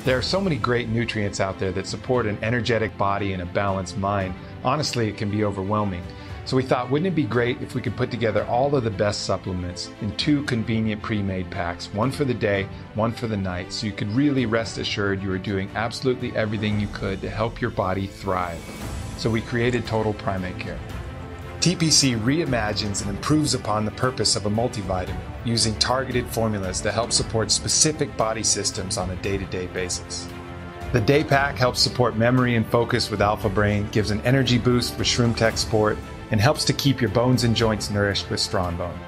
There are so many great nutrients out there that support an energetic body and a balanced mind. Honestly, it can be overwhelming. So we thought, wouldn't it be great if we could put together all of the best supplements in 2 convenient pre-made packs, one for the day, one for the night, so you could really rest assured you are doing absolutely everything you could to help your body thrive. So we created Total Primate Care. TPC reimagines and improves upon the purpose of a multivitamin using targeted formulas to help support specific body systems on a day-to-day basis. The Day Pack helps support memory and focus with Alpha Brain, gives an energy boost with Shroom Tech Sport, and helps to keep your bones and joints nourished with Strong Bone.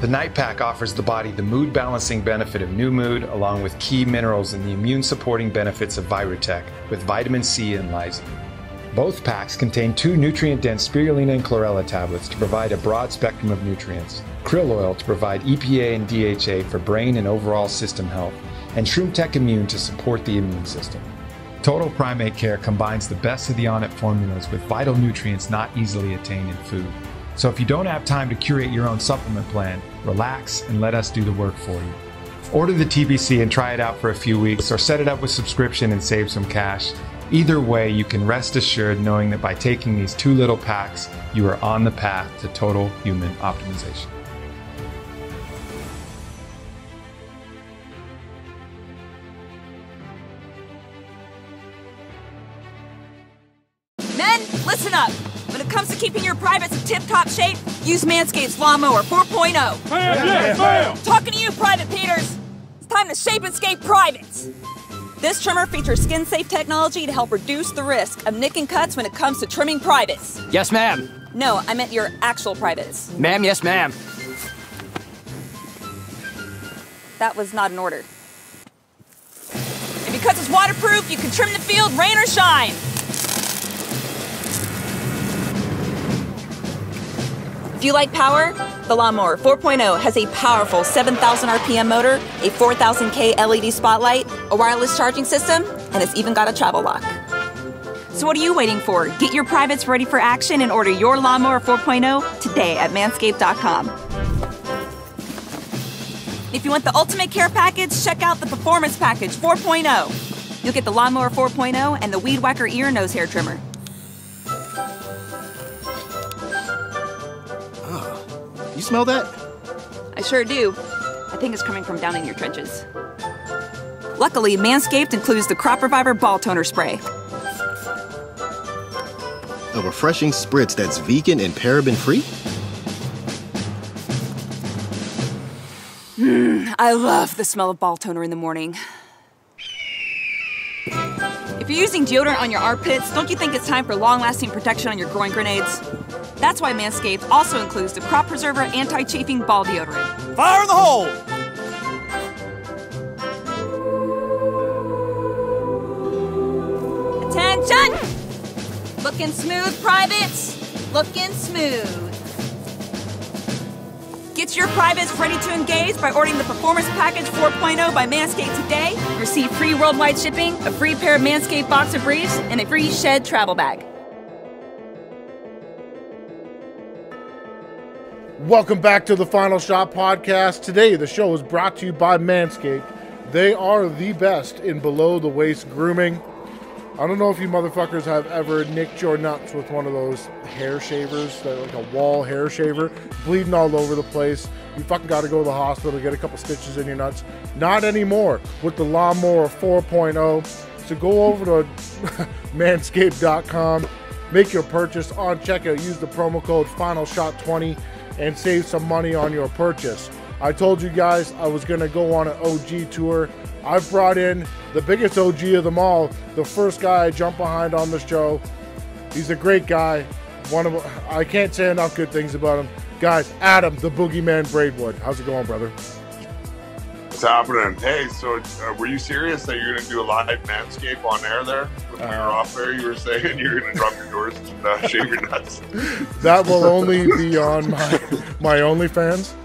The Night Pack offers the body the mood balancing benefit of New Mood, along with key minerals and the immune supporting benefits of Virotech with vitamin C and lysine. Both packs contain 2 nutrient-dense spirulina and chlorella tablets to provide a broad spectrum of nutrients, krill oil to provide EPA and DHA for brain and overall system health, and Shroom Tech Immune to support the immune system. Total Primate Care combines the best of the Onnit formulas with vital nutrients not easily attained in food. So if you don't have time to curate your own supplement plan, relax and let us do the work for you. Order the TBC and try it out for a few weeks, or set it up with subscription and save some cash. Either way, you can rest assured knowing that by taking these 2 little packs, you are on the path to total human optimization. Men, listen up. When it comes to keeping your privates in tip-top shape, use Manscaped's Lawnmower 4.0. Bam! Talking to you, Private Peters. It's time to shape and scape privates. This trimmer features skin-safe technology to help reduce the risk of nick and cuts when it comes to trimming privates. Yes, ma'am. No, I meant your actual privates. Ma'am, yes, ma'am. That was not an order. And because it's waterproof, you can trim the field, rain or shine. If you like power, the Lawnmower 4.0 has a powerful 7,000 RPM motor, a 4,000K LED spotlight, a wireless charging system, and it's even got a travel lock. So what are you waiting for? Get your privates ready for action and order your Lawnmower 4.0 today at manscaped.com. If you want the ultimate care package, check out the Performance Package 4.0. You'll get the Lawnmower 4.0 and the Weed Whacker ear and nose hair trimmer. You smell that? I sure do. I think it's coming from down in your trenches. Luckily, Manscaped includes the Crop Reviver Ball Toner Spray. A refreshing spritz that's vegan and paraben-free? I love the smell of ball toner in the morning. If you're using deodorant on your armpits, don't you think it's time for long-lasting protection on your groin grenades? That's why Manscaped also includes the Crop Preserver Anti-Chafing Ball Deodorant. Fire in the hole! Attention! Looking smooth, privates. Looking smooth. Get your privates ready to engage by ordering the Performance Package 4.0 by Manscaped today. Receive free worldwide shipping, a free pair of Manscaped boxer briefs, and a free Shed travel bag. Welcome back to the Final Shot Podcast. Today, the show is brought to you by Manscaped. They are the best in below-the-waist grooming. I don't know if you motherfuckers have ever nicked your nuts with one of those hair shavers, like a wall hair shaver, bleeding all over the place. You fucking got to go to the hospital, get a couple stitches in your nuts. Not anymore with the Lawnmower 4.0. So go over to manscaped.com, make your purchase on checkout, use the promo code FINALSHOT20 and save some money on your purchase. I told you guys I was going to go on an OG tour. I've brought in the biggest OG of them all, the first guy I jumped behind on the show. He's a great guy. I can't say enough good things about him. Guys, Adam, the Boogeyman Braidwood. How's it going, brother? What's happening? Hey, so were you serious that you're going to do a live Manscaped on air there? When we were off there, you were saying you're going to drop your doors and shave your nuts. That will only be on my OnlyFans.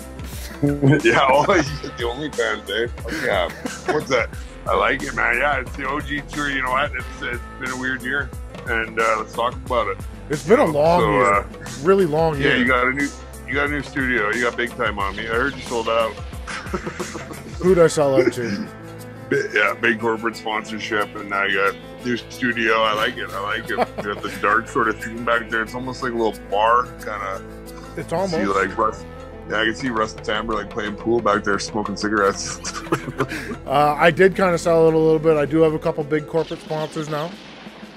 Yeah, the OnlyFans, Dave. Yeah, what's that? I like it, man. Yeah, it's the OG tour. You know what? It's been a weird year, and let's talk about it. It's been a long year, really long year. Yeah, you got a new studio. You got big time on me. I heard you sold out. Who'd I sell out to? big corporate sponsorship, and now you got new studio. I like it. You got the dark sort of theme back there. It's almost like a little bar kind of. It's almost like Russ. Yeah, I can see Russ Tamber like playing pool back there, smoking cigarettes. I did kind of sell it a little bit. I do have a couple big corporate sponsors now.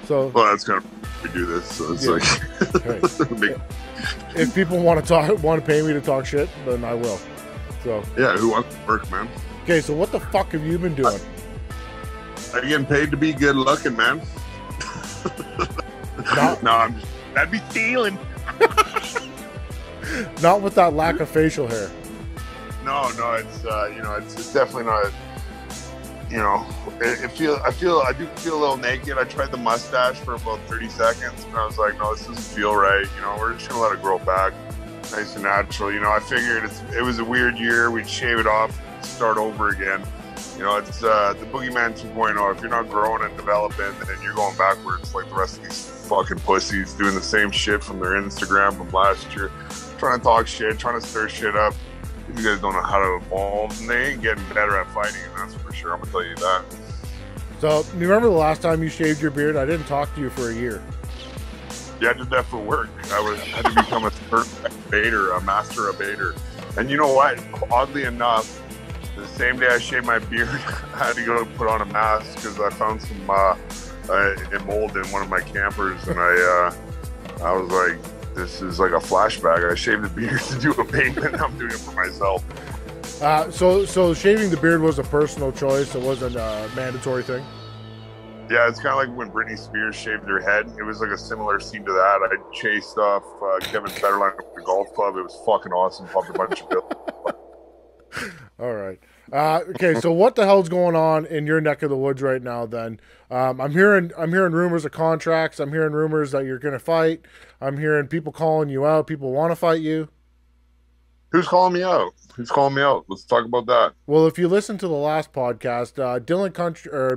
So well, that's kind of we do this. So it's like big. If people want to pay me to talk shit, then I will. So yeah, who wants to work, man? Okay, so what the fuck have you been doing? I'm getting paid to be good looking, man. That'd be stealing. Not with that lack of facial hair. No, it's definitely not. I do feel a little naked. I tried the mustache for about 30 seconds, and I was like, no, this doesn't feel right. We're just gonna let it grow back, nice and natural. I figured it was a weird year. We'd shave it off, start over again. It's the Boogeyman 2.0. If you're not growing and developing, then you're going backwards like the rest of these fucking pussies doing the same shit from their Instagram from last year, trying to talk shit, trying to stir shit up. You guys don't know how to evolve, and they ain't getting better at fighting, and that's for sure. I'm gonna tell you that. So, you remember the last time you shaved your beard? I didn't talk to you for a year. Yeah, I did that for work. I had to become a certified baiter, a master abater. And you know what? Oddly enough, the same day I shaved my beard, I had to go put on a mask because I found some mold in one of my campers, and I was like, this is like a flashback. I shaved the beard to do a payment. I'm doing it for myself. So shaving the beard was a personal choice. It wasn't a mandatory thing. Yeah, it's kind of like when Britney Spears shaved her head. It was like a similar scene to that. I chased off Kevin Federline at the golf club. It was fucking awesome. Pumped a bunch of bills. All right. Okay, so what the hell's going on in your neck of the woods right now then? I'm hearing rumors of contracts. I'm hearing rumors that you're going to fight. I'm hearing people calling you out. People want to fight you. Who's calling me out? Let's talk about that. Well, if you listen to the last podcast,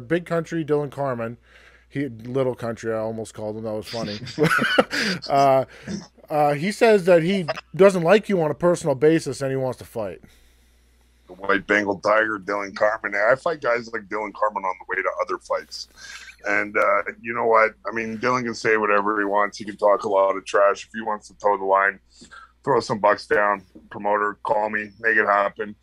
Big Country Dylan Carmen, Little Country, I almost called him. That was funny. He says that he doesn't like you on a personal basis and he wants to fight. The White Bengal Tiger, Dylan Carmen. I fight guys like Dylan Carmen on the way to other fights. And you know what? I mean, Dylan can say whatever he wants. He can talk a lot of trash. If he wants to toe the line, throw some bucks down, promoter, call me, make it happen.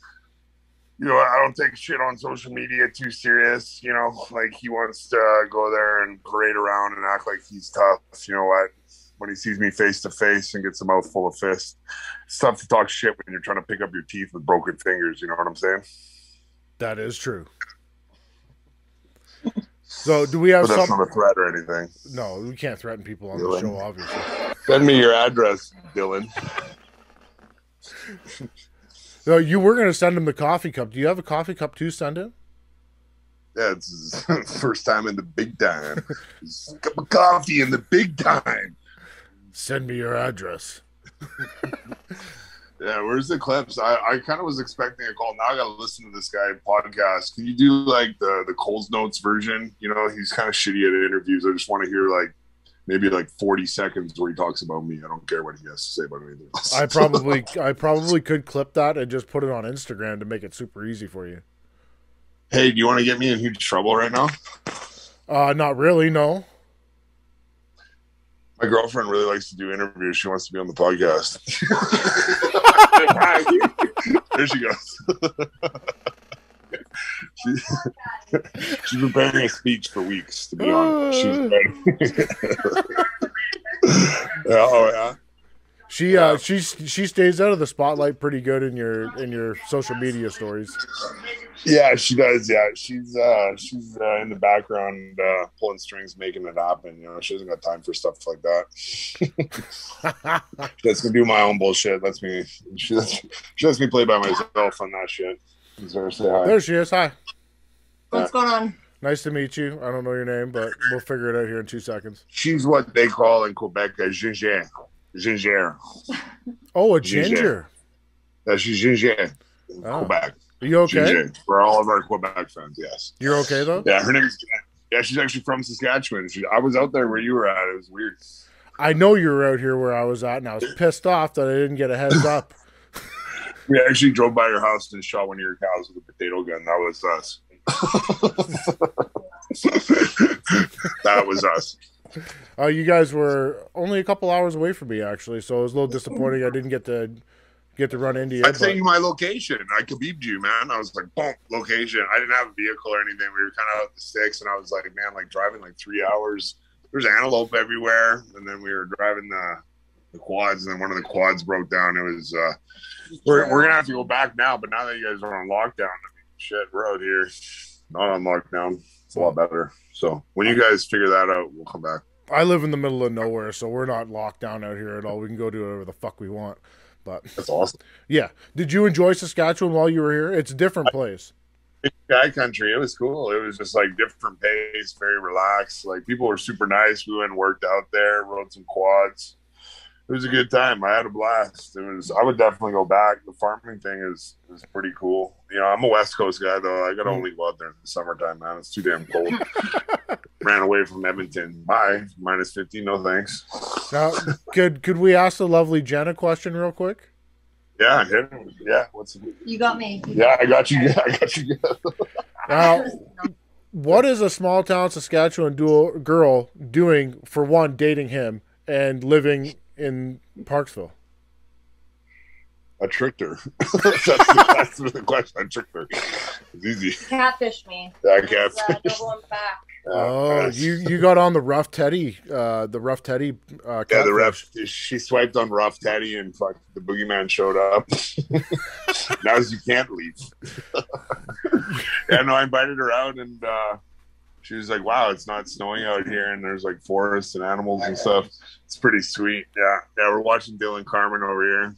I don't take shit on social media too serious. Like he wants to go there and parade around and act like he's tough. You know what? When he sees me face to face and gets a mouthful of fists, it's tough to talk shit when you're trying to pick up your teeth with broken fingers. You know what I'm saying? That is true. So do we have But that's not a threat or anything. No, we can't threaten people on the show, obviously. Send me your address, Dylan. No, you were going to send him the coffee cup. Do you have a coffee cup to send him? Yeah, it's his first time in the big time. A cup of coffee in the big time. Send me your address. Yeah, where's the clips? I kind of was expecting a call. Now I got to listen to this guy podcast. Can you do like the Coles Notes version? He's kind of shitty at interviews. I just want to hear like maybe like 40 seconds where he talks about me. I don't care what he has to say about anything else. I probably could clip that and just put it on Instagram to make it super easy for you. Hey, do you want to get me in huge trouble right now? Not really, no. My girlfriend really likes to do interviews. She wants to be on the podcast. There she goes. She's preparing a speech for weeks, to be honest. She's ready. Yeah. She stays out of the spotlight pretty good in your social media stories. Yeah, she does. Yeah, she's in the backgroround pulling strings, making it happen. She hasn't got time for stuff like that. She lets me do my own bullshit. She lets me play by myself on that shit. Say hi. There she is. Hi. What's going on? Nice to meet you. I don't know your name, but we'll figure it out here in 2 seconds. She's what they call in Quebec a ginger. Ginger. Oh, a ginger. Yeah, she's ginger in Quebec. Are you okay? Ginger. For all of our Quebec fans, yes. You're okay, though? Yeah, her name's... Yeah, she's actually from Saskatchewan. I was out there where you were at. It was weird. I know you were out here where I was at, and I was pissed off that I didn't get a heads up. We actually drove by your house and shot one of your cows with a potato gun. That was us. That was us. You guys were only a couple hours away from me, actually, so it was a little disappointing I didn't get to run into you. I sent you my location. I khabib'd you, man. I was like, boom, location. I didn't have a vehicle or anything. We were kind of out the sticks, and I was like, man, like driving like 3 hours. There's antelope everywhere, and then we were driving the quads, and then one of the quads broke down. It was we're gonna have to go back now, but now that you guys are on lockdown, I mean, shit, we're out here not on lockdown. It's a lot better. So when you guys figure that out, we'll come back. I live in the middle of nowhere, so we're not locked down out here at all. We can go do whatever the fuck we want. But that's awesome. Yeah. Did you enjoy Saskatchewan while you were here? It's a different place. Guy country. It was cool. It was just like different pace, very relaxed. Like people were super nice. We went and worked out there, rode some quads. It was a good time. I had a blast. I would definitely go back. The farming thing is pretty cool. You know, I'm a West Coast guy though. I gotta only go out there in the summertime, man. It's too damn cold. Ran away from Edmonton. Bye. -50. No thanks. Now, could we ask the lovely Jen a question real quick? Yeah. Yeah. You got me. Yeah, I got you. Yeah, I got you. Now, what is a small town Saskatchewan girl doing for one, dating him and living in Parksville? I tricked her. That's the question. I tricked her. It's easy. Catfish me. Yeah, I catfish. Double him back. Oh, you got on the Rough Teddy, yeah, the rough. She swiped on Rough Teddy, and fuck, the boogeyman showed up. Now you can't leave. Yeah, no, I invited her out, and she was like, "Wow, it's not snowing out here, and there's like forests and animals and stuff. It's pretty sweet." Yeah, we're watching Dylan Carmen over here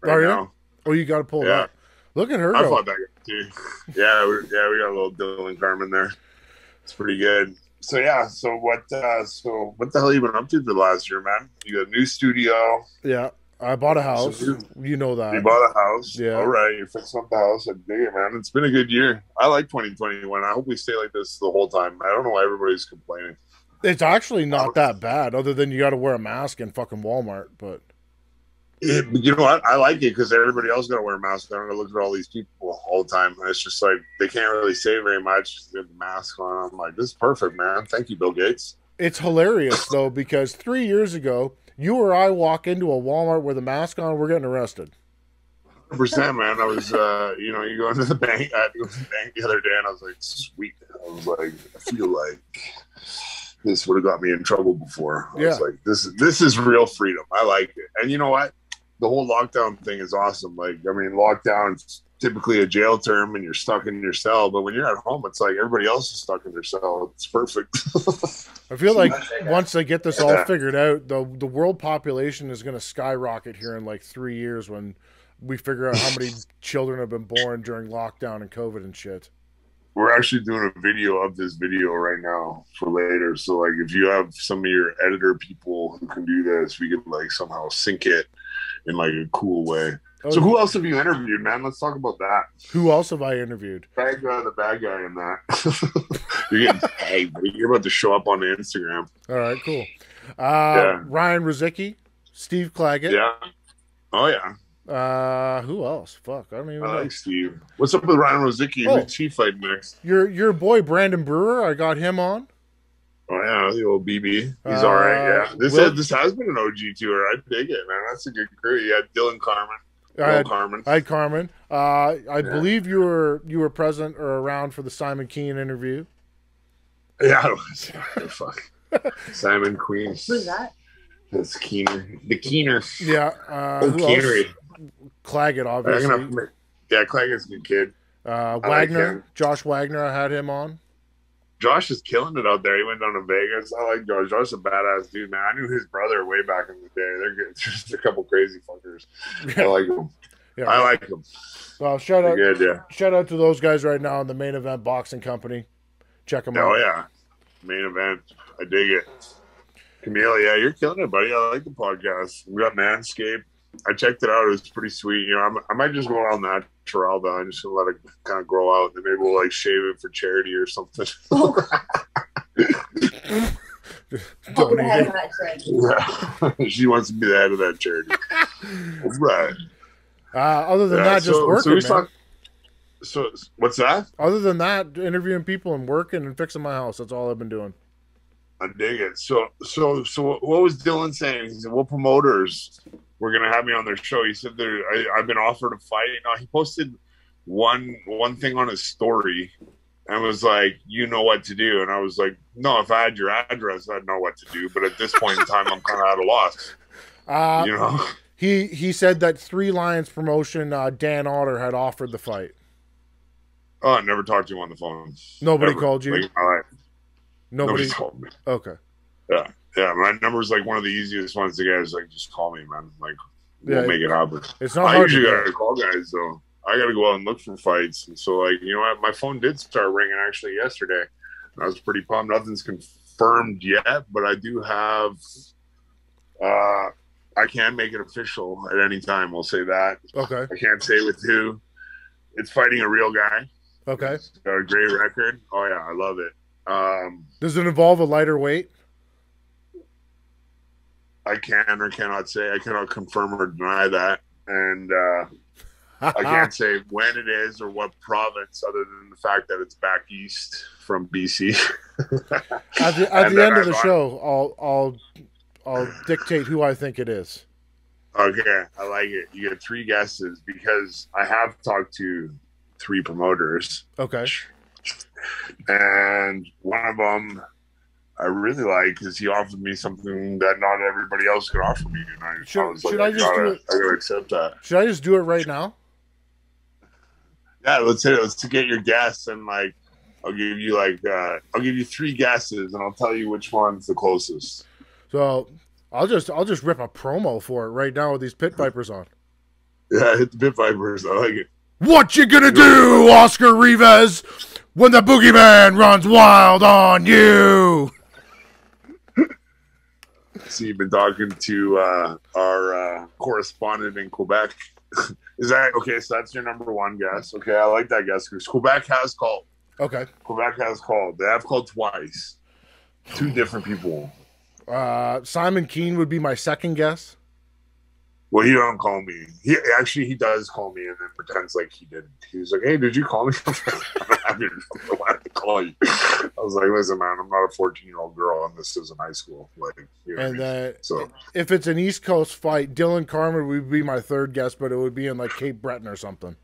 right now. Oh, you got to pull it up. Look at her. I fought that guy too. Yeah, we got a little Dylan Carmen there. It's pretty good. So yeah, so what the hell you been up to for the last year, man? You got a new studio. Yeah, I bought a house. You know that. You bought a house. Yeah. All right, you're fixing up the house. I dig it, man. It's been a good year. I like 2021. I hope we stay like this the whole time. I don't know why everybody's complaining. It's actually not that bad, other than you got to wear a mask in fucking Walmart, but. You know what? I like it because everybody else got to wear a mask. I'm gonna look at all these people all the time. And it's just like they can't really say very much. They have the mask on. I'm like, this is perfect, man. Thank you, Bill Gates. It's hilarious though, because 3 years ago, you or I walk into a Walmart with a mask on, we're getting arrested. 100%, man. I was, you go into the bank. I had to go to the bank the other day, and I was like, sweet. I was like, I feel like this would have got me in trouble before. I was like, this is real freedom. I like it. And you know what? The whole lockdown thing is awesome. Like, I mean, lockdown's typically a jail term and you're stuck in your cell, but when you're at home, it's like everybody else is stuck in their cell. It's perfect. I feel like once they get this all figured out, the world population is going to skyrocket here in like 3 years when we figure out how many children have been born during lockdown and COVID and shit. We're actually doing a video of this video right now for later. So like, if you have some of your editor people who can do this, we could like somehow sync it in like a cool way. Oh, so who else have you interviewed, man? Let's talk about that. Who else have I interviewed? The bad guy in that. You're about to show up on the Instagram. All right, cool. Ryan Rozicki, Steve Claggett. Yeah. Oh yeah. Who else? Fuck, I don't even know. I like Steve. What's up with Ryan Rozicki? Who's he fighting next? Your boy Brandon Brewer. I got him on. Oh yeah, the old BB. He's all right. Yeah, this has been an OG tour. I dig it, man. That's a good crew. You had Dylan Carmen. I had Carmen. I believe you were present or around for the Simon Keane interview. Yeah, I was. Fuck. Simon Queen. Who's that? That's Keener. The Keener. Yeah. Keener. Claggett, obviously. Yeah, Claggett's a good kid. Wagner. Like Josh Wagner, I had him on. Josh is killing it out there. He went down to Vegas. I like Josh. Josh's a badass dude, man. I knew his brother way back in the day. They're good. Just a couple crazy fuckers. I like them. Yeah. I like them. Well, shout out to those guys right now in the Main Event Boxing Company. Check them out. Oh yeah, Main Event. I dig it. Camille, yeah, you're killing it, buddy. I like the podcast. We got Manscaped. I checked it out. It was pretty sweet. You know, I might just go on that natural, but I'm just gonna let it kind of grow out, and maybe we'll like shave it for charity or something. Donate it. Yeah. She wants to be the head of that charity. Right. Other than that, just working, man. So what's that? Other than that, interviewing people and working and fixing my house. That's all I've been doing. I dig it. So what was Dylan saying? He said, what promoters were going to have me on their show? He said, I've been offered a fight. Now, he posted one thing on his story and was like, you know what to do. And I was like, no, if I had your address, I'd know what to do. But at this point in time, I'm kind of at a loss. You know? He said that Three Lions Promotion, Dan Otter had offered the fight. Oh, I never talked to him on the phone. Nobody called you? Like, all right. Nobody called me. Okay. Yeah. My number's like one of the easiest ones to get. Is like, just call me, man. Like, we'll make it happen. It's not I hard usually to gotta call guys, though. I gotta go out and look for fights. And so, like, you know what? My phone did start ringing actually yesterday. I was pretty pumped. Nothing's confirmed yet, but I do have. I can make it official at any time. We'll say that. Okay. I can't say with who. It's fighting a real guy. Okay. He's got a great record. Oh yeah, I love it. Does it involve a lighter weight? I can or cannot say. I cannot confirm or deny that. And I can't say when it is or what province, other than the fact that it's back east from BC. At the end of the show, I'll dictate who I think it is. Okay, I like it. You get 3 guesses because I have talked to 3 promoters. Okay. And one of them I really like because he offered me something that not everybody else could offer me. And I gotta accept that. Should I just do it right now? Yeah, let's get your guess, and like I'll give you 3 guesses, and I'll tell you which one's the closest. So I'll just rip a promo for it right now with these Pit Vipers on. Yeah, hit the Pit Vipers. I like it. What you gonna do, Oscar Rivas, when the boogeyman runs wild on you? So you've been talking to our correspondent in Quebec. Is that okay? So that's your number 1 guess. Okay, I like that guess because Quebec has called. Okay. Quebec has called. They have called twice. 2 different people. Simon Keane would be my second guess. Well, he don't call me. He does call me and then pretends like he didn't. He was like, "Hey, did you call me?" I wanted to call you. I was like, "Listen, man, I'm not a 14-year-old girl, and this isn't high school." Like, you know what I mean? So if it's an East Coast fight, Dylan Carmen would be my third guess, but it would be in like Cape Breton or something.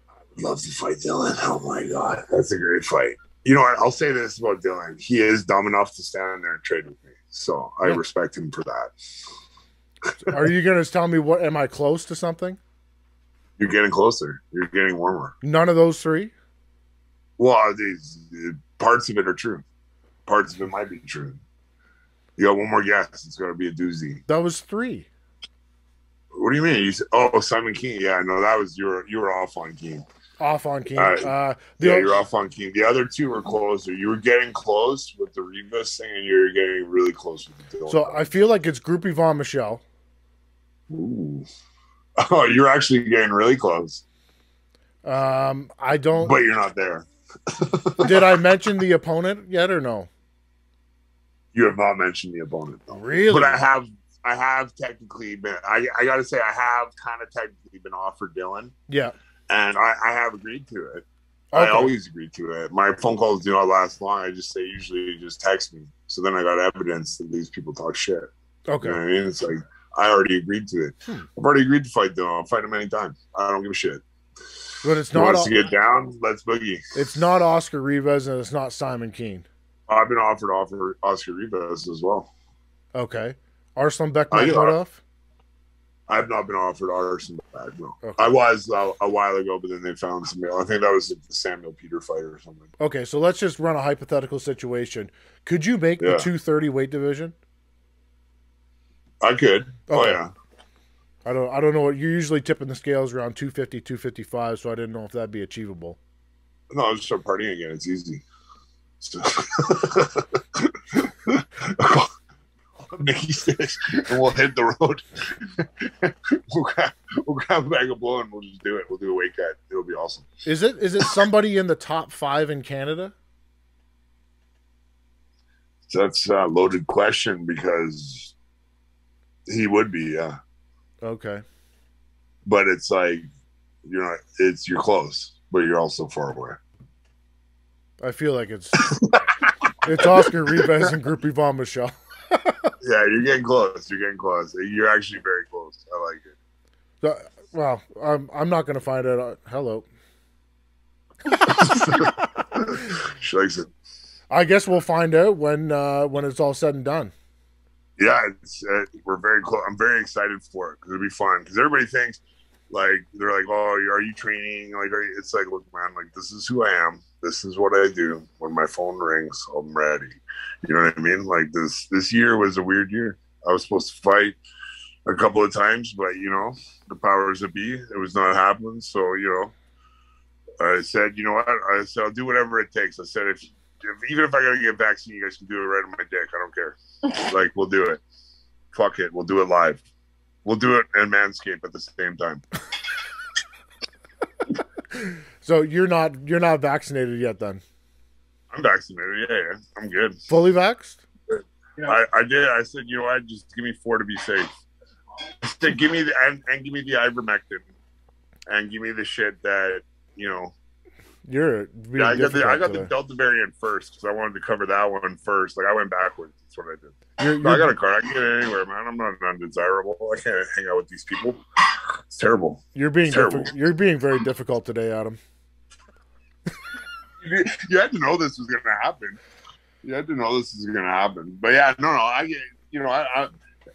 I would love to fight Dylan. Oh my god, that's a great fight. You know what? I'll say this about Dylan: he is dumb enough to stand there and trade with me, so I respect him for that. Are you going to tell me what? Am I close to something? You're getting closer. You're getting warmer. None of those 3? Well, these parts of it are true. Parts of it might be true. You got one more guess. It's got to be a doozy. That was 3. What do you mean? You said, Simon Keane. Yeah, no, that was you were off on Keane. Off on Keane. You're off on Keane. The other 2 were closer. You were getting close with the Rivas thing, and you're getting really close with the Dylan. So I feel like it's Group Yvonne Michelle. Ooh. Oh, you're actually getting really close. I don't. But you're not there. Did I mention the opponent yet or no? You have not mentioned the opponent. Though. Really? But I have technically been. I got to say, I have kind of technically been offered Dylan. Yeah. And I have agreed to it. Okay. I always agree to it. My phone calls do not last long. I just say usually just text me. So then I got evidence that these people talk shit. Okay. You know what I mean? It's like I already agreed to it. I've already agreed to fight Dylan. I'll fight him anytime. I don't give a shit. But it's you not want us to get down. Let's boogie. It's not Oscar Rivas and it's not Simon Keane. I've been offered Oscar Rivas as well. Okay. Arslan Bekmambetov? I've not been offered Arson back, no. Okay. I was a while ago, but then they found somebody. I think that was the Samuel Peter fight or something. Okay, so let's just run a hypothetical situation. Could you make the 230 weight division? I could. Okay. Oh yeah. I don't know what you're usually tipping the scales around 250, 255, so I didn't know if that'd be achievable. No, I'll just start partying again. It's easy. So Mickey sticks, and we'll hit the road. we'll grab a bag of blow and we'll just do it. We'll do a weight cut. It'll be awesome. Is it somebody in the top 5 in Canada? That's a loaded question because he would be, yeah. Okay. But it's like, you're close. but you're also far away. I feel like it's Oscar Rivas and Groupie Vomit Show. Yeah, you're getting close. You're getting close. You're actually very close. I like it. So, well, I'm not going to find out. Hello. She likes it. I guess we'll find out when it's all said and done. Yeah, we're very close. I'm very excited for it because it'll be fun. Because everybody thinks, like, they're like, "Oh, are you training?" Like, it's like, look, man, like, this is who I am. This is what I do. When my phone rings, I'm ready. You know what I mean? Like, this year was a weird year. I was supposed to fight a couple of times, but you know, the powers that be, it was not happening. So you know, I said, you know what? I said, I'll do whatever it takes. I said, even if I gotta get a vaccine, you guys can do it right on my dick. I don't care. Like, we'll do it. Fuck it. We'll do it live. We'll do it and Manscaped at the same time. So you're not vaccinated yet, then? I'm vaccinated. Yeah. I'm good. Fully vaxxed? I did. I said, you know what? Just give me 4 to be safe. I said, give me the ivermectin, and give me the shit that, you know. I got the Delta variant first because I wanted to cover that one first. Like, I went backwards. That's what I did. I got a card. I can get it anywhere, man. I'm not undesirable. I can't hang out with these people. It's terrible. You're being very difficult today, Adam. You had to know this was going to happen. But yeah, no.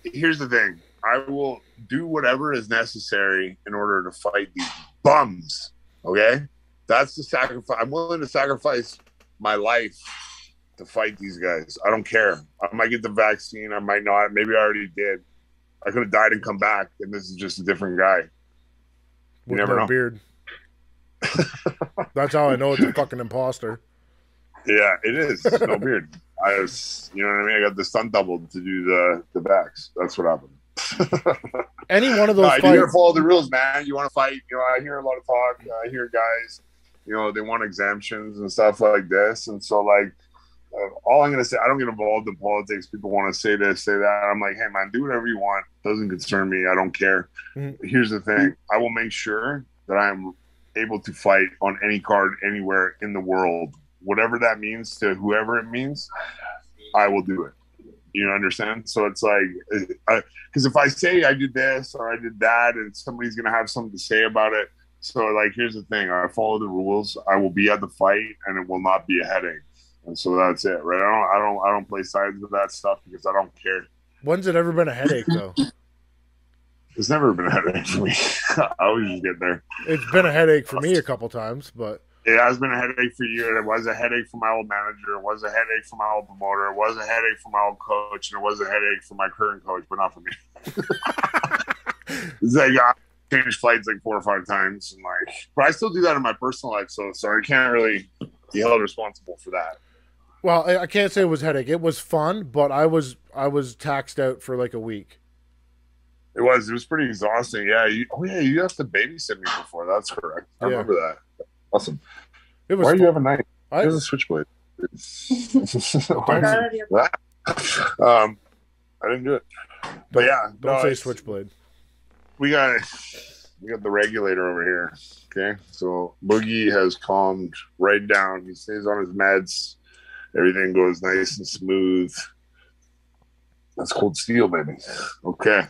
Here's the thing. I will do whatever is necessary in order to fight these bums. Okay? That's the sacrifice. I'm willing to sacrifice my life to fight these guys. I don't care. I might get the vaccine. I might not. Maybe I already did. I could have died and come back, and this is just a different guy. You never know. Beard. That's how I know it's a fucking imposter. Yeah, it is. No beard. You know what I mean? I got the stunt double to do the backs. That's what happened. Any one of those fights. You gotta follow the rules, man. You want to fight. You know, I hear a lot of talk. I hear guys, you know, they want exemptions and stuff like this. And so, like, all I'm going to say, I don't get involved in politics. People want to say this, say that. I'm like, hey, man, do whatever you want. Doesn't concern me. I don't care. Here's the thing. I will make sure that I'm able to fight on any card anywhere in the world. Whatever that means to whoever it means, I will do it. You understand? So it's like, because if I say I did this or I did that, and somebody's going to have something to say about it. So, like, here's the thing. I follow the rules. I will be at the fight, and it will not be a headache. And so that's it, right? I don't play sides with that stuff because I don't care. When's it ever been a headache, though? It's never been a headache for me. I always just get there. It's been a headache for me a couple times, but it has been a headache for you. It was a headache for my old manager. It was a headache for my old promoter. It was a headache for my old coach, and it was a headache for my current coach, but not for me. It's like I changed flights like 4 or 5 times, and like, but I still do that in my personal life. So I can't really be held responsible for that. Well, I can't say it was a headache. It was fun, but I was taxed out for like a week. It was pretty exhausting. Yeah. You have to babysit me before. That's correct. I remember that. Awesome. It was. Why do you have a knife? I have a switchwblade. I didn't do it. But yeah. Don't say switchblade. We got the regulator over here. Okay. So Boogie has calmed right down. He stays on his meds. Everything goes nice and smooth. That's cold steel, baby. Okay.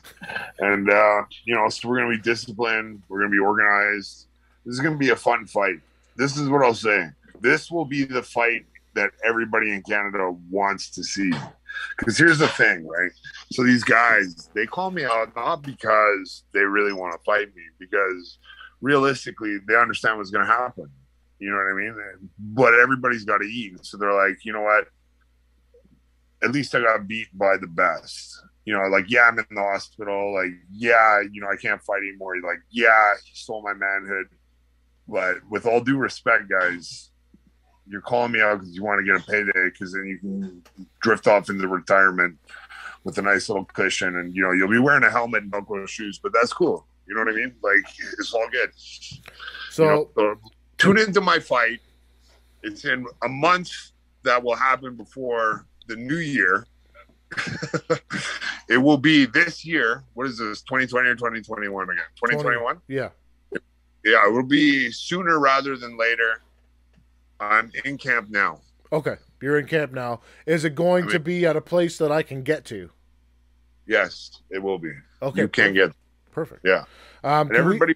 And, so we're going to be disciplined. We're going to be organized. This is going to be a fun fight. This is what I'll say. This will be the fight that everybody in Canada wants to see. Because here's the thing, right? So these guys, they call me out not because they really want to fight me, because realistically, they understand what's going to happen. You know what I mean? But everybody's got to eat. So they're like, you know what? At least I got beat by the best. You know, like, yeah, I'm in the hospital. Like, yeah, I can't fight anymore. Like, yeah, he stole my manhood. But with all due respect, guys, you're calling me out because you want to get a payday, because then you can drift off into retirement with a nice little cushion. And, you'll be wearing a helmet and Velcro shoes, but that's cool. You know what I mean? Like, it's all good. So tune into my fight. It's in a month that will happen before the new year. It will be this year. What is this, 2020 or 2021 again? 2021? Yeah. Yeah, it will be sooner rather than later. I'm in camp now. Okay, you're in camp now. Is it going to be at a place that I can get to? Yes, it will be. Okay, You can get. perfect. Yeah. And everybody.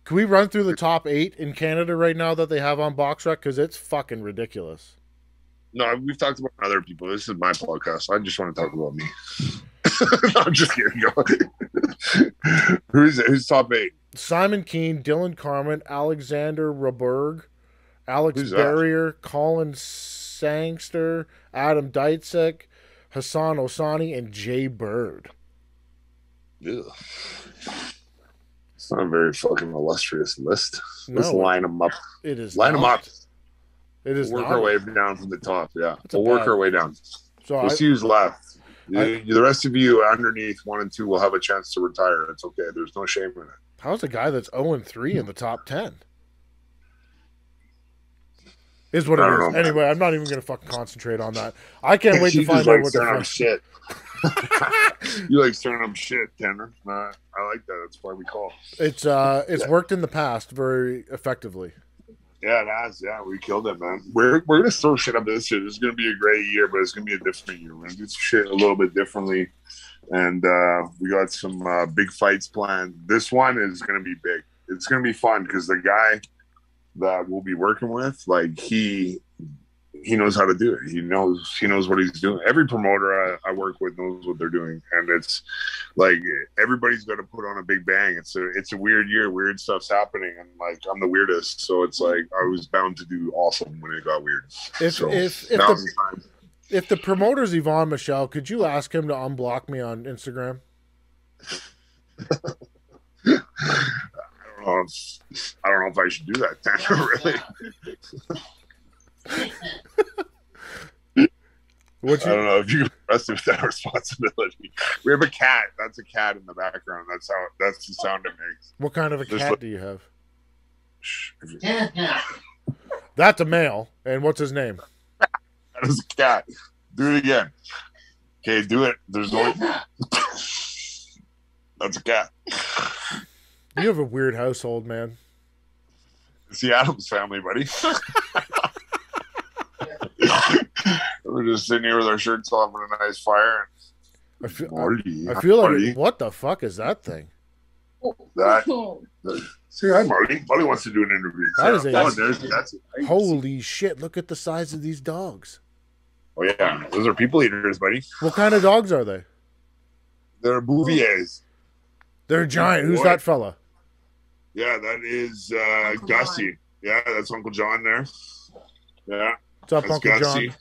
Can we run through the top 8 in Canada right now that they have on BoxRec? Because it's fucking ridiculous. No, we've talked about other people. This is my podcast. I just want to talk about me. No, I'm just kidding. Who's top 8? Simon Keane, Dylan Carmen, Alexander Roberg, Alex Who's that? Barrier, Colin Sangster, Adam Deitzek, Hassan Osani, and Jay Bird. Ew. It's not a very fucking illustrious list. Let's No, line them up. It is Line them not. up. It is We'll work not. our way down from the top. Yeah, That's a we'll work bad- our way down. So We'll see who's left. The rest of you underneath 1 and 2 will have a chance to retire. It's okay. There's no shame in it. how's a guy that's 0-3 in the top 10? Is what I it don't is. know, man. Anyway, I'm not even going to fucking concentrate on that. I can't wait to You find just out like what the stirring up fuck. shit. You like stirring up shit, Tanner. I like that. That's why we call. It's worked in the past very effectively. Yeah, it has. Yeah, we killed it, man. We're gonna throw shit up this year. This is gonna be a great year, but it's gonna be a different year. We're gonna do some shit a little bit differently, and we got some big fights planned. This one is gonna be big. It's gonna be fun because the guy that we'll be working with, like he knows how to do it. He knows what he's doing. Every promoter I work with knows what they're doing, and it's like everybody's got to put on a big bang. It's a weird year. Weird stuff's happening, and like I'm the weirdest, so it's like I was bound to do awesome when it got weird. If the promoter's Yvonne Michelle, could you ask him to unblock me on Instagram? I don't know if I should do that, Tanner, really. I don't know if you can trust with that responsibility. We have a cat. That's a cat in the background. That's the sound it makes. What kind of a Just cat look- do you have? That's a male. And what's his name? That is a cat. Do it again. Okay, do it. There's no. That's a cat. You have a weird household, man. It's the Adams family, buddy. We're just sitting here with our shirts off and a nice fire. I feel Marty. like what the fuck is that thing? Say hi, Marty. Marty wants to do an interview. That's holy shit! Look at the size of these dogs. Oh yeah, those are people eaters, buddy. What kind of dogs are they? They're Bouviers. They're giant. Who's that fella? Yeah, that is Gussie. Yeah, that's Uncle John there. Yeah. What's up, that's Uncle Gussie. John?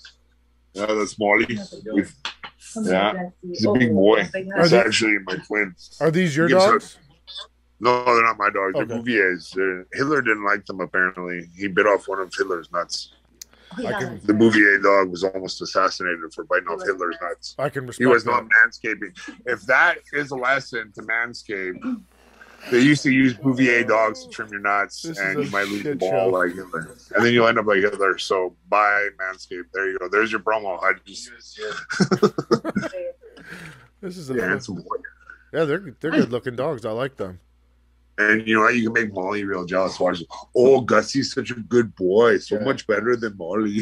Yeah, that's Molly. Yeah, he's a big boy. That's actually my twin. Are these your dogs? No, they're not my dogs. Okay. They're Bouviers. Hitler didn't like them, apparently. He bit off one of Hitler's nuts. The Bouvier dog was almost assassinated for biting off Hitler's nuts. I can respect He was that. not manscaping. If that is a lesson to manscape, they used to use Bouvier dogs to trim your nuts, and you might lose the ball like Hitler. And then you'll end up like Hitler. So buy Manscaped. There you go. There's your promo. This is a handsome boy. Yeah, they're good looking dogs. I like them. And you know what? You can make Molly real jealous. Watch it. Oh, Gussie's such a good boy. So much better than Molly.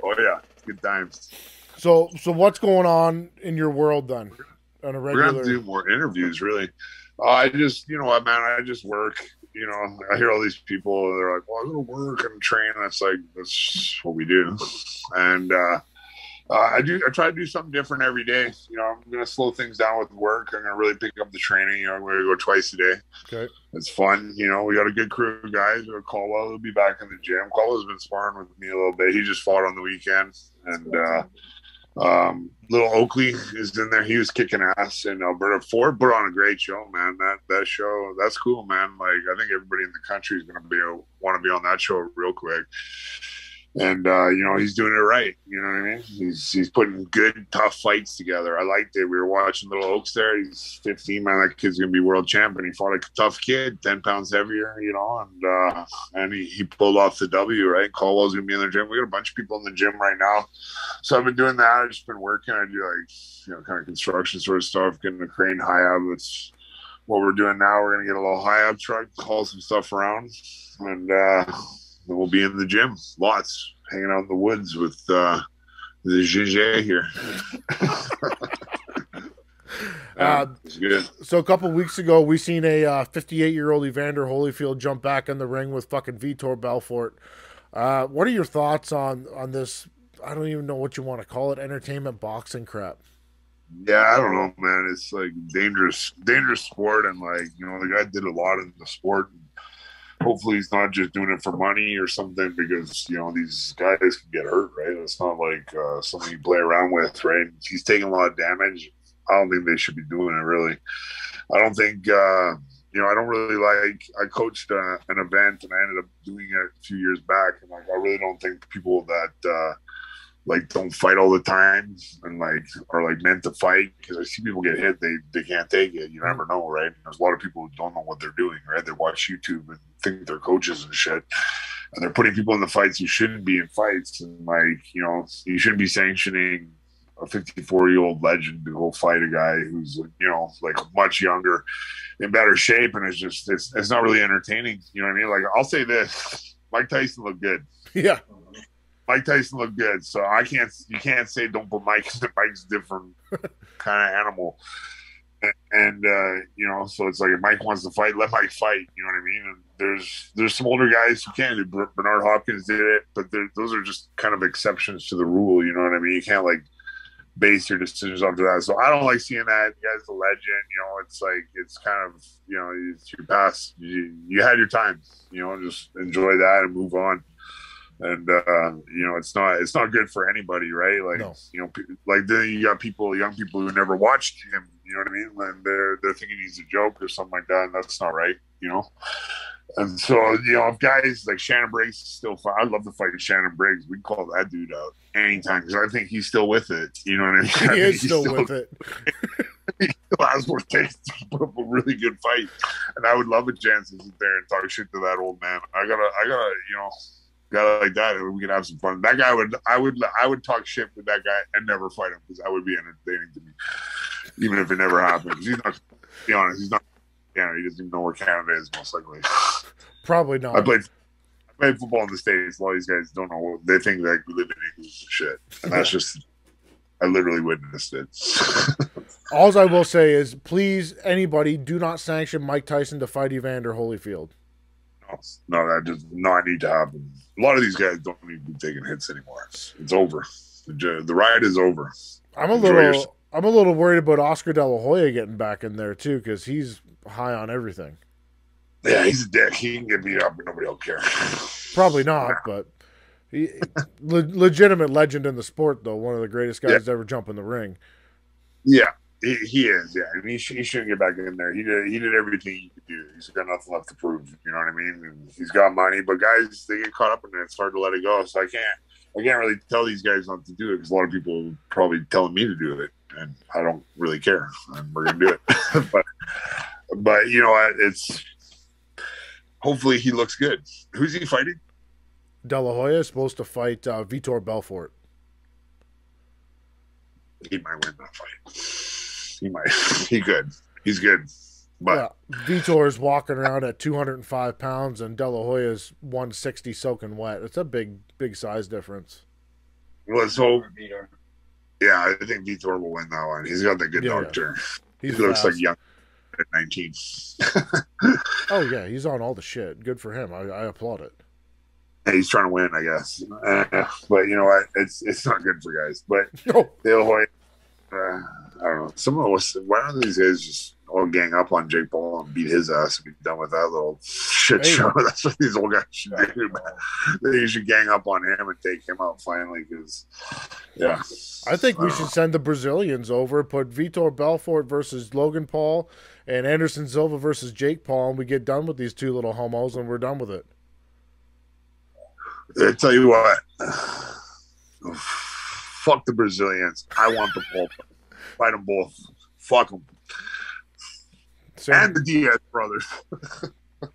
Oh, yeah. Good times. So what's going on in your world then? On a We're regular. going to do more interviews, really. I just, you know what, man? I just work. You know, I hear all these people. They're like, well, I'm going to work and train. And it's like, that's what we do. And, I try to do something different every day. You know, I'm going to slow things down with work. I'm going to really pick up the training. You know, I'm going to go twice a day. Okay. It's fun. You know, we got a good crew of guys. We got Caldwell will be back in the gym. Caldwell's been sparring with me a little bit. He just fought on the weekend. And little Oakley is in there. He was kicking ass in Alberta. Ford put on a great show, man. That show, that's cool, man. Like, I think everybody in the country is going to want to be on that show real quick. And, you know, he's doing it right. You know what I mean? He's putting good, tough fights together. I liked it. We were watching Little Oaks there. He's 15, man. That kid's going to be world champion. He fought a tough kid, 10 pounds heavier, you know, and he pulled off the W, right? Caldwell's going to be in the gym. We got a bunch of people in the gym right now. So I've been doing that. I've just been working. I do, like, you know, kind of construction sort of stuff, getting a crane high out. It's what we're doing now, we're gonna get a little high up truck, haul some stuff around, and then we'll be in the gym, lots, hanging out in the woods with the GG here. It's good. So a couple weeks ago, we seen a 58-year-old Evander Holyfield jump back in the ring with fucking Vitor Belfort. What are your thoughts on this? I don't even know what you want to call it, entertainment boxing crap. Yeah, I don't know, man. It's like dangerous sport, and like, you know, the guy did a lot in the sport. Hopefully he's not just doing it for money or something, because, you know, these guys can get hurt, right? It's not like something you play around with, right? He's taking a lot of damage. I don't think they should be doing it, really. I don't think, you know, I don't really like, I coached an event and I ended up doing it a few years back. And like, I really don't think people that, like, don't fight all the time and like are like meant to fight, because I see people get hit, they can't take it. You never know, right? There's a lot of people who don't know what they're doing, right? They watch YouTube and think they're coaches and shit, and they're putting people in the fights who shouldn't be in fights. And like, you know, you shouldn't be sanctioning a 54-year-old legend to go fight a guy who's, you know, like much younger, in better shape, and it's not really entertaining. You know what I mean? Like, I'll say this: Mike Tyson looked good. Yeah. Mike Tyson looked good, so you can't say don't put Mike. Mike's a different kind of animal, and you know, so it's like, if Mike wants to fight, let Mike fight. You know what I mean? And there's some older guys who can. Bernard Hopkins did it, but those are just kind of exceptions to the rule. You know what I mean? You can't like base your decisions off of that. So I don't like seeing that. The guy's a legend. You know, it's like, it's kind of, you know, it's your past. You had your time. You know, just enjoy that and move on. And you know, it's not good for anybody, right? Like, no. You know, like then you got young people who never watched him. You know what I mean? And they're thinking he's a joke or something like that, and that's not right. You know. And so, you know, if guys like Shannon Briggs still fight, I'd love to fight Shannon Briggs. We'd call that dude out anytime, because I think he's still with it. You know what I mean? He is still with it. He still has what it takes to put up a really good fight, and I would love a chance to sit there and talk shit to that old man. I gotta, you know, guy like that, and we could have some fun. That guy I would talk shit with that guy and never fight him, because that would be entertaining to me, even if it never happens. He's not, to be honest, he's not. Yeah, he doesn't even know where Canada is, most likely. Probably not. I played football in the States. A lot of these guys don't know. They think that we live in English and shit, and that's just. I literally witnessed it. All I will say is, please, anybody, do not sanction Mike Tyson to fight Evander Holyfield. No, that does not need to happen. A lot of these guys don't need to be taking hits anymore. It's over. The ride is over. I'm a little worried about Oscar De La Hoya getting back in there too, because he's high on everything. Yeah, he's a dick. He can get beat up and nobody will care. Probably not, but legitimate legend in the sport, though. One of the greatest guys to ever jump in the ring. Yeah, he is. Yeah, and he shouldn't get back in there. He did everything he could do. He's got nothing left to prove. You know what I mean? And he's got money, but guys, they get caught up in it. It's hard to let it go. So I can't really tell these guys not to do it, because a lot of people are probably telling me to do it, and I don't really care. And we're gonna do it. but you know what? It's hopefully he looks good. Who's he fighting? De La Hoya is supposed to fight Vitor Belfort. He might win that fight. He might. He's good. But Vitor's walking around at 205 pounds, and De La Hoya's 160 soaking wet. It's a big size difference. Well, so yeah, I think Vitor will win that one. He's got the good dog turn. He looks like young at 19. Oh yeah, he's on all the shit. Good for him. I applaud it. He's trying to win, I guess. But you know what? It's not good for guys. But no. De La Hoya, I don't know. Some of us, why don't these guys just all gang up on Jake Paul and beat his ass and be done with that little shit show? That's what these old guys should do, man. They should gang up on him and take him out finally, because, yeah. I think we should send the Brazilians over, put Vitor Belfort versus Logan Paul and Anderson Silva versus Jake Paul, and we get done with these two little homos, and we're done with it. I tell you what, fuck the Brazilians. I want the Paul. Fight them both. Fuck them. And the Diaz brothers.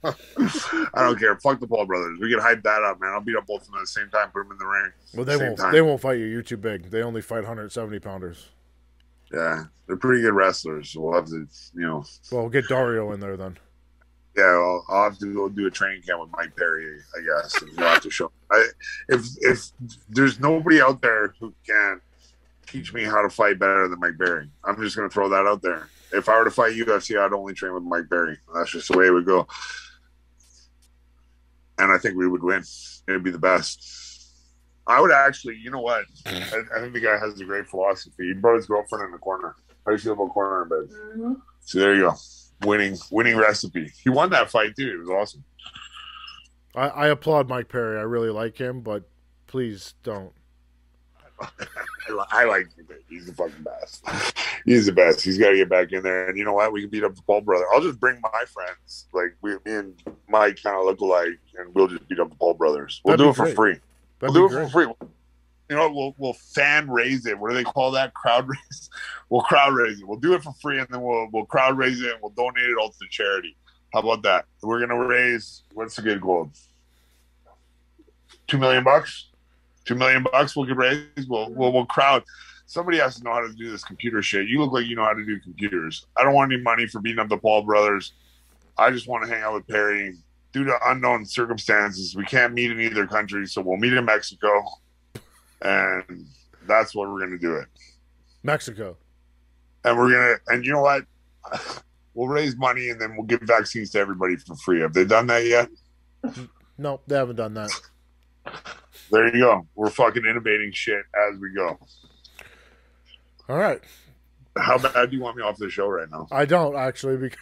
I don't care. Fuck the Paul brothers. We can hype that up, man. I'll beat up both of them at the same time. Put them in the ring. Well, they won't. They won't fight you. You're too big. They only fight 170 pounders. Yeah, they're pretty good wrestlers. So we'll have to, Well, we'll get Dario in there then. yeah, I'll have to go do a training camp with Mike Perry, I guess. And we'll have to show. If there's nobody out there who can teach me how to fight better than Mike Perry, I'm just going to throw that out there. If I were to fight UFC, I'd only train with Mike Perry. That's just the way it would go. And I think we would win. It'd be the best. I would actually, you know what? I think the guy has a great philosophy. He brought his girlfriend in the corner. How do you feel about corner in bed? Mm-hmm. So there you go. Winning recipe. He won that fight too. It was awesome. I applaud Mike Perry. I really like him, but please don't. I like him. He's the fucking best. He's the best. He's got to get back in there. And you know what? We can beat up the Paul brother. I'll just bring my friends. Like me and Mike kind of look alike, and we'll just beat up the Paul brothers. We'll do it for free. We'll do it for free. You know, we'll fan raise it. What do they call that? Crowd raise. We'll crowd raise it. We'll do it for free, and then we'll crowd raise it, and we'll donate it all to charity. How about that? We're gonna raise. What's the good goal? $2 million. $2 million we'll get raised. We'll crowd. Somebody has to know how to do this computer shit. You look like you know how to do computers. I don't want any money for beating up the Paul brothers. I just want to hang out with Perry. Due to unknown circumstances, we can't meet in either country, so we'll meet in Mexico. And that's what we're going to do it. Mexico. And you know what? We'll raise money and then we'll give vaccines to everybody for free. Have they done that yet? No, they haven't done that. There you go. We're fucking innovating shit as we go. All right. How bad do you want me off the show right now? I don't, actually, because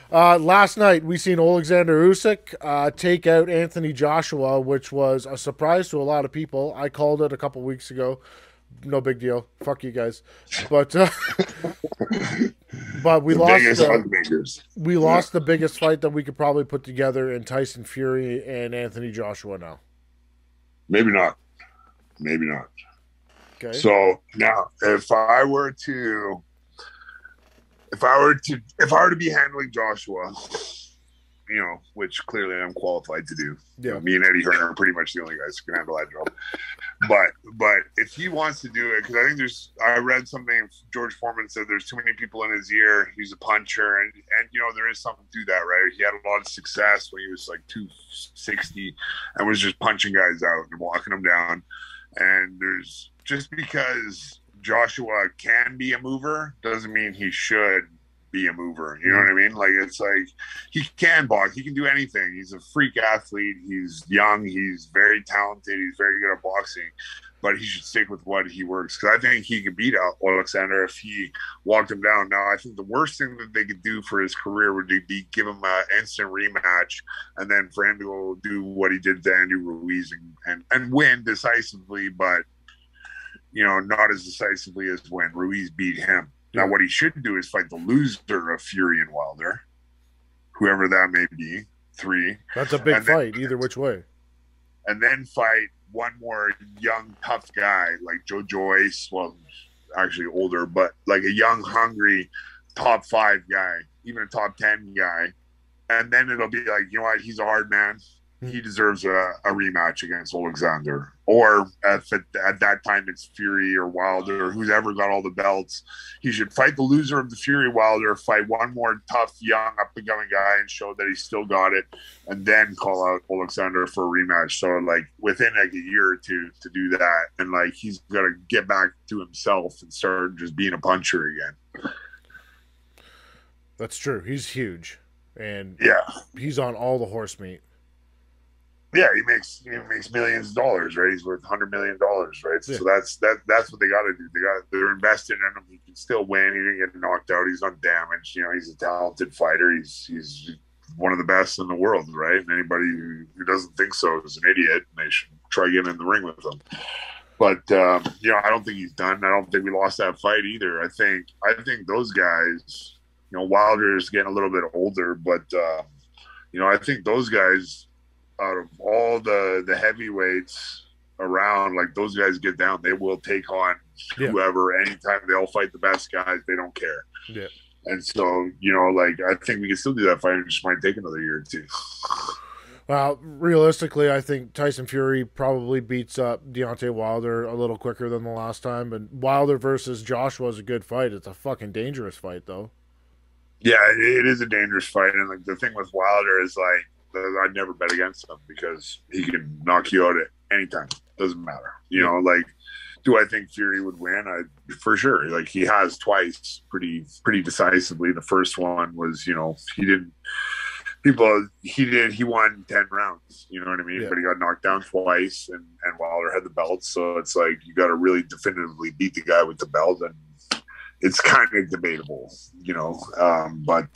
last night we seen Alexander Usyk take out Anthony Joshua, which was a surprise to a lot of people. I called it a couple weeks ago. No big deal. Fuck you guys. But we lost the biggest fight that we could probably put together in Tyson Fury and Anthony Joshua now. Maybe not. Okay. So now if I were to be handling Joshua, you know, which clearly I'm qualified to do. Yeah. Me and Eddie Hearn are pretty much the only guys who can handle that job. But if he wants to do it, because I think I read something, George Foreman said there's too many people in his ear. He's a puncher, and you know, there is something to that, right? He had a lot of success when he was like 260 and was just punching guys out and walking them down. And there's just because Joshua can be a mover doesn't mean he should be a mover. You know what I mean? Like, it's like he can box. He can do anything. He's a freak athlete. He's young. He's very talented. He's very good at boxing. But he should stick with what he works. Because I think he could beat out Alexander if he walked him down. Now, I think the worst thing that they could do for his career would be give him an instant rematch and then for him to go do what he did to Andy Ruiz and win decisively, but, you know, not as decisively as when Ruiz beat him. Now, what he should do is fight the loser of Fury and Wilder, whoever that may be, 3. That's a big fight, either which way. And then fight one more young, tough guy like Joe Joyce, well, actually older, but like a young, hungry top 5 guy, even a top 10 guy. And then it'll be like, you know what, he's a hard man. He deserves a rematch against Alexander. Or at that time, it's Fury or Wilder, or who's ever got all the belts. He should fight the loser of the Fury Wilder, fight one more tough, young, up-and-coming guy and show that he's still got it, and then call out Alexander for a rematch. So, like, within, like, a year or two to do that. And, like, he's got to get back to himself and start just being a puncher again. That's true. He's huge. And yeah, he's on all the horse meat. Yeah, he makes millions of dollars, right? He's worth $100 million, right? Yeah. So that's what they got to do. They're invested in him. He can still win. He didn't get knocked out. He's undamaged. You know, he's a talented fighter. He's one of the best in the world, right? And anybody who doesn't think so is an idiot. And they should try getting in the ring with him. But you know, I don't think he's done. I don't think we lost that fight either. I think those guys, you know, Wilder's getting a little bit older, but you know, I think those guys, out of all the heavyweights around, like, those guys get down, they will take on whoever anytime. They'll fight the best guys. They don't care. Yeah. And so, you know, like, I think we can still do that fight. It just might take another year or two. Well, realistically, I think Tyson Fury probably beats up Deontay Wilder a little quicker than the last time. And Wilder versus Joshua is a good fight. It's a fucking dangerous fight, though. Yeah, it is a dangerous fight, and like the thing with Wilder is like I'd never bet against him because he can knock you out at any time. Doesn't matter, you know. Like, do I think Fury would win? For sure. Like he has twice, pretty decisively. The first one was, you know, he won 10 rounds, you know what I mean? Yeah. But he got knocked down twice, and Wilder had the belt, so it's like you got to really definitively beat the guy with the belt, and it's kind of debatable, you know. But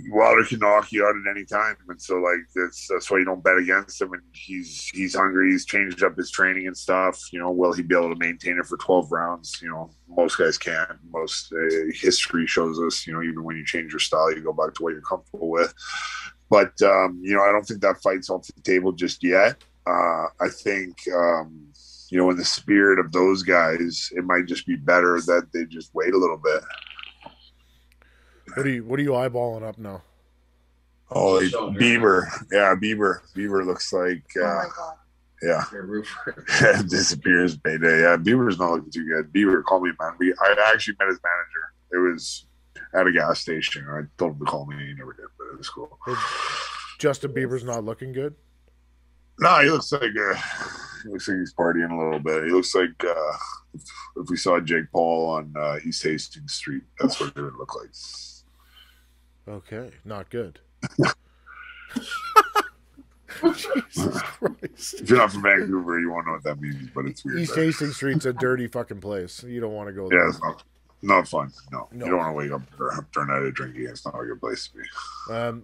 Wilder can knock you out at any time, and so like that's why you don't bet against him. And he's hungry. He's changed up his training and stuff. You know, will he be able to maintain it for 12 rounds? You know, most guys can't. Most history shows us, you know, even when you change your style, you go back to what you're comfortable with. But you know, I don't think that fight's off the table just yet. I think you know, in the spirit of those guys, it might just be better that they just wait a little bit. What are you eyeballing up now? Oh, Bieber. Yeah, Bieber looks like Oh my God. yeah. Disappears payday. Yeah, Bieber's not looking too good. Bieber, call me, man. I actually met his manager. It was at a gas station. I told him to call me. He never did, but it was cool. Justin Bieber's not looking good? No, he looks like he's partying a little bit. He looks like if we saw Jake Paul on East Hastings Street, that's what it would look like. Okay, not good. Jesus Christ. If you're not from Vancouver, you won't know what that means, but it's weird. East Hastings Street's a dirty fucking place. You don't want to go there. Yeah, it's not fun. No. You don't want to wake up during night drinking. It's not a good place to be.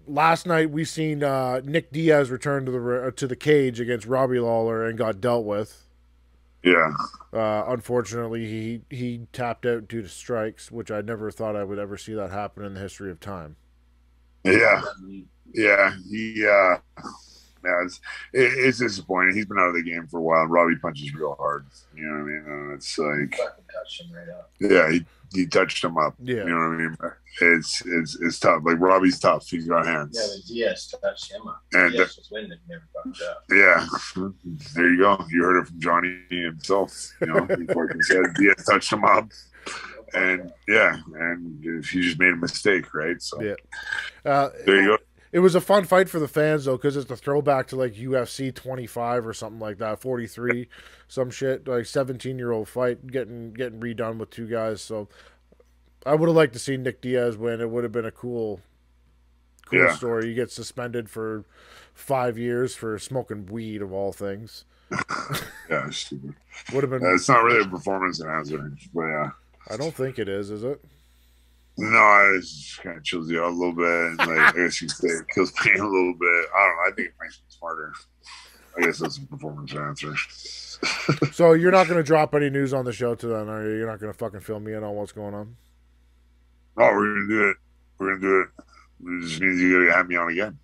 Last night we seen Nick Diaz return to the cage against Robbie Lawler and got dealt with. Yeah. Unfortunately, he tapped out due to strikes, which I never thought I would ever see that happen in the history of time. Yeah. It's disappointing. He's been out of the game for a while. Robbie punches real hard. You know what I mean? And it's like, touched him right up. Yeah, he touched him up. Yeah, you know what I mean. It's tough. Like Robbie's tough. He's got hands. Yeah, but Diaz touched him up. And Diaz was winning. Never fucked up. Yeah, there you go. You heard it from Johnny himself. You know, he fucking said Diaz touched him up. And he just made a mistake, right? So there you go. It was a fun fight for the fans, though, because it's a throwback to, like, UFC 25 or something like that, 43, some shit, like 17-year-old fight getting redone with two guys. So I would have liked to see Nick Diaz win. It would have been a cool story. You get suspended for 5 years for smoking weed, of all things. Yeah, it's stupid. Would have been. It's not really a performance enhancer, but yeah. I don't think it is it? No, it just kind of chills you out a little bit. And like, I guess you say it kills pain a little bit. I don't know. I think it makes me smarter. I guess that's a performance enhancer. So you're not going to drop any news on the show to them, are you? You're not going to fucking fill me in on what's going on? No, we're going to do it. We're going to do it. It just means you got to have me on again.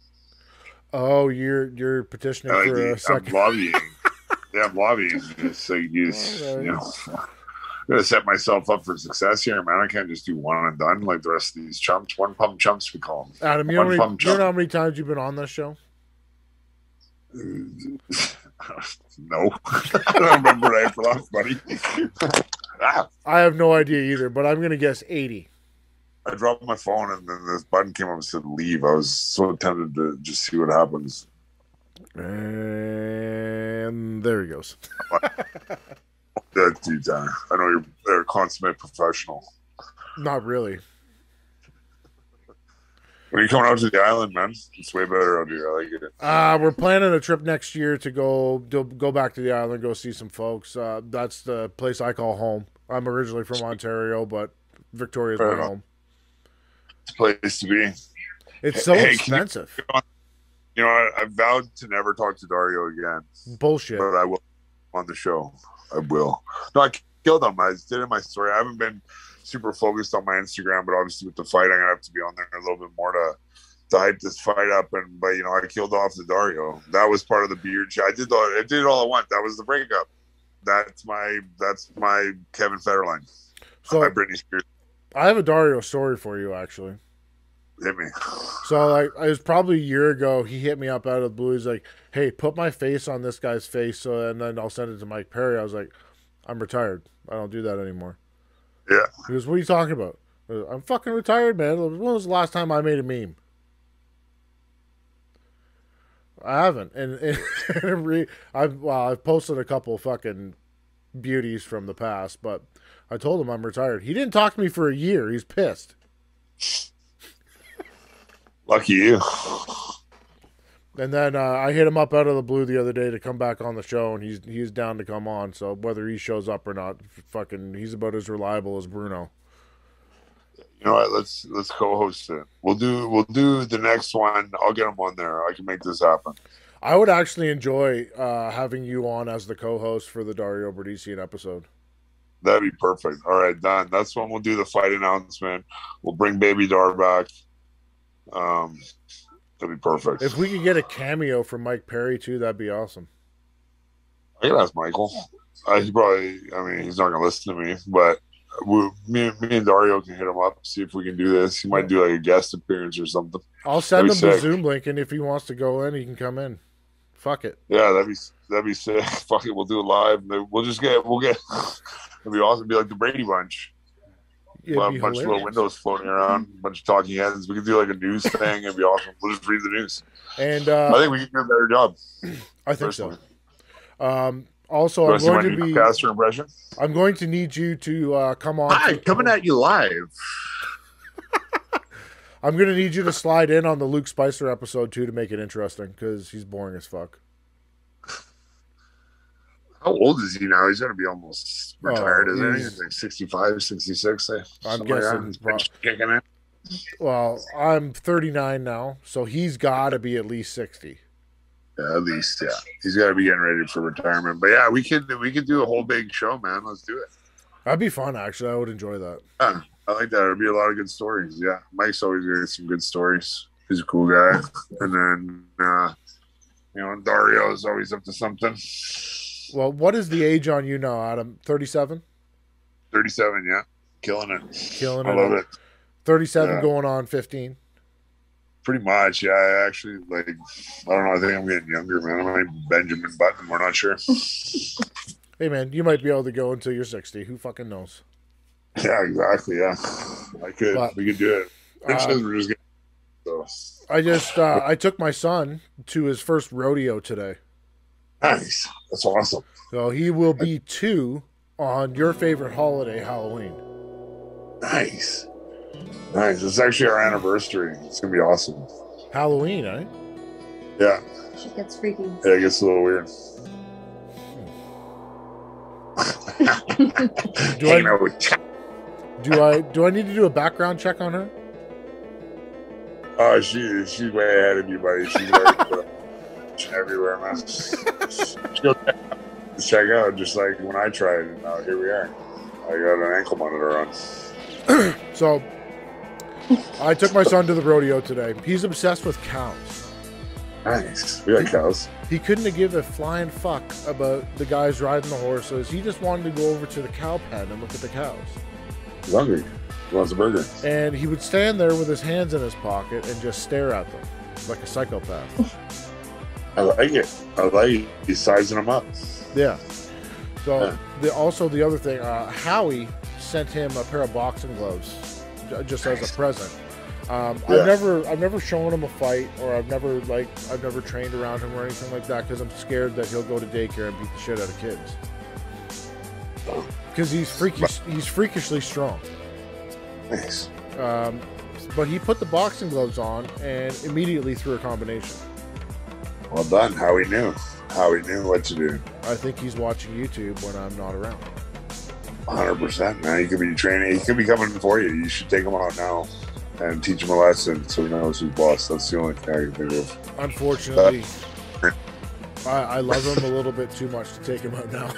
Oh, you're petitioning for a second. I'm lobbying. Yeah, I'm lobbying. It's like you know. I'm gonna set myself up for success here, man. I can't just do one and done like the rest of these chumps. One pump chumps, we call them. Adam, you know how many times you've been on this show? No, I don't remember what I for last, buddy. I have no idea either, but I'm gonna guess 80. I dropped my phone and then this button came up and said leave. I was so tempted to just see what happens. And there he goes. That dude, Tanner. I know you're a consummate professional. Not really. When are you coming out to the island, man? It's way better out here. I like it. We're planning a trip next year to go back to the island, go see some folks. That's the place I call home. I'm originally from Ontario, but Victoria's my home. It's a place to be. It's so expensive. You know, I vowed to never talk to Dario again. Bullshit. But I will on the show. I will. No, I killed him. I did it in my story. I haven't been super focused on my Instagram, but obviously with the fight, I'm gonna have to be on there a little bit more to hype this fight up. But you know, I killed off the Dario. That was part of the beard. I did it all at once. That was the breakup. That's my Kevin Federline. So my Britney Spears. I have a Dario story for you, actually. Hit me. So like it was probably a year ago. He hit me up out of the blue. He's like, "Hey, put my face on this guy's face, and then I'll send it to Mike Perry." I was like, "I'm retired. I don't do that anymore." Yeah. He goes, "What are you talking about?" I'm fucking retired, man. When was the last time I made a meme? I haven't, I've posted a couple fucking beauties from the past, but I told him I'm retired. He didn't talk to me for a year. He's pissed. Lucky you. And then I hit him up out of the blue the other day to come back on the show, and he's down to come on. So whether he shows up or not, fucking, he's about as reliable as Bruno. You know what? Let's co-host it. We'll do the next one. I'll get him on there. I can make this happen. I would actually enjoy having you on as the co-host for the Dario Berdician episode. That'd be perfect. All right, done. That's when we'll do the fight announcement. We'll bring Baby Dar back. That'd be perfect. If we could get a cameo from Mike Perry too, that'd be awesome. I can ask Michael. He probably. I mean, he's not gonna listen to me, but me and Dario can hit him up, see if we can do this. He might do like a guest appearance or something. I'll send him the Zoom link, and if he wants to go in, he can come in. Fuck it. Yeah, that'd be sick. Fuck it, we'll do it live. We'll get. It'd be awesome. It'd be like the Brady Bunch. We'll have a bunch of little windows floating around, a bunch of talking heads. We could do like a news thing. It'd be awesome. We'll just read the news. And I think we can do a better job. I think so. Also, I'm going to be caster impression. I'm going to need you to come on. Hi, coming at you live. I'm going to need you to slide in on the Luke Spicer episode too to make it interesting because he's boring as fuck. How old is he now? He's going to be almost retired, isn't he? He's like 65, 66. I'm guessing. Kicking it. Well, I'm 39 now, so he's got to be at least 60. Yeah, at least, yeah. He's got to be getting ready for retirement. But yeah, we could do a whole big show, man. Let's do it. That'd be fun, actually. I would enjoy that. Yeah, I like that. There'd be a lot of good stories. Yeah, Mike's always got some good stories. He's a cool guy. And then, Dario is always up to something. Well, what is the age on you now, Adam? 37? 37, yeah. Killing it. I love it. 37 going on 15. Pretty much, yeah. I actually, I don't know. I think I'm getting younger, man. I might Benjamin Button. We're not sure. Hey, man, you might be able to go until you're 60. Who fucking knows? Yeah, exactly, yeah. I could. We could do it. I took my son to his first rodeo today. Nice. That's awesome. So he will be 2 on your favorite holiday, Halloween. Nice. It's actually our anniversary. It's going to be awesome. Halloween, eh? Yeah. She gets freaky. Yeah, it gets a little weird. Do I need to do a background check on her? Oh, she's way ahead of you, buddy. She's already everywhere, man. She'll check out just like when I tried, and here we are. I got an ankle monitor on. So, I took my son to the rodeo today. He's obsessed with cows. Nice. We got cows. He couldn't have given a flying fuck about the guys riding the horses. He just wanted to go over to the cow pen and look at the cows. He's hungry. He wants a burger. And he would stand there with his hands in his pocket and just stare at them like a psychopath. I like it. He's sizing them up. Yeah. So, the other thing, Howie sent him a pair of boxing gloves just as a present. I've never shown him a fight, or I've never trained around him or anything like that because I'm scared that he'll go to daycare and beat the shit out of kids. Because he's freakishly strong. Nice. But he put the boxing gloves on and immediately threw a combination. Well done. Howie knew what to do. I think he's watching YouTube when I'm not around. 100%, man. He could be training. He could be coming for you. You should take him out now and teach him a lesson so he knows who's boss. That's the only thing I can think of. Unfortunately, I love him a little bit too much to take him out now.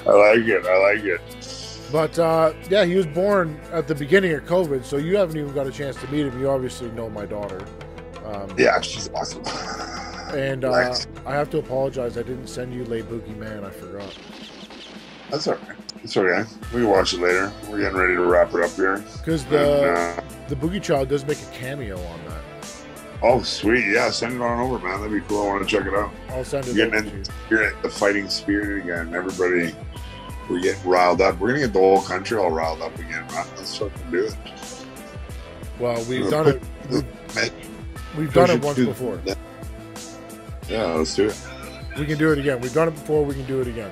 I like it. But, he was born at the beginning of COVID, so you haven't even got a chance to meet him. You obviously know my daughter. Yeah, she's awesome. And I have to apologize. I didn't send you late BOOGEYMAN. I forgot. That's all right. It's okay. We can watch it later. We're getting ready to wrap it up here. Because the Boogie Child does make a cameo on that. Oh, sweet. Yeah, send it on over, man. That'd be cool. I want to check it out. I'll send it You're over to getting you. you're in the fighting spirit again. Everybody, we're getting riled up. We're going to get the whole country all riled up again, man. Let's fucking do it. Well, we've done it. We've done it once before. Yeah, let's do it. We can do it again. We've done it before. We can do it again.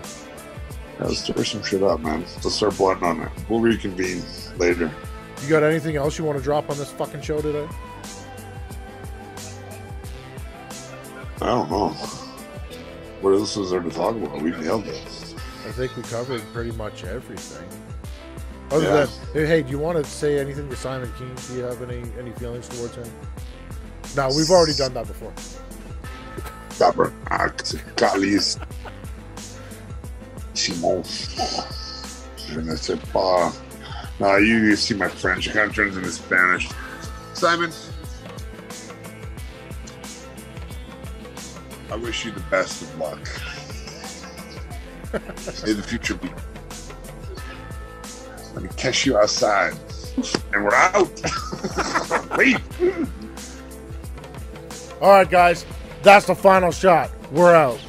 Yeah, let's stir some shit up, man. Let's start blooding on it. We'll reconvene later. You got anything else you want to drop on this fucking show today? I don't know. What else is there to talk about? We nailed it. I think we covered pretty much everything. Other than, hey, do you want to say anything to Simon King? Do you have any feelings towards him? No, we've already done that before. Calis. Simon. Je ne sais pas. No, you see my French. It kind of turns into Spanish. Simon, I wish you the best of luck. May the future be. Let me catch you outside. And we're out. Wait. All right, guys. That's the final shot. We're out.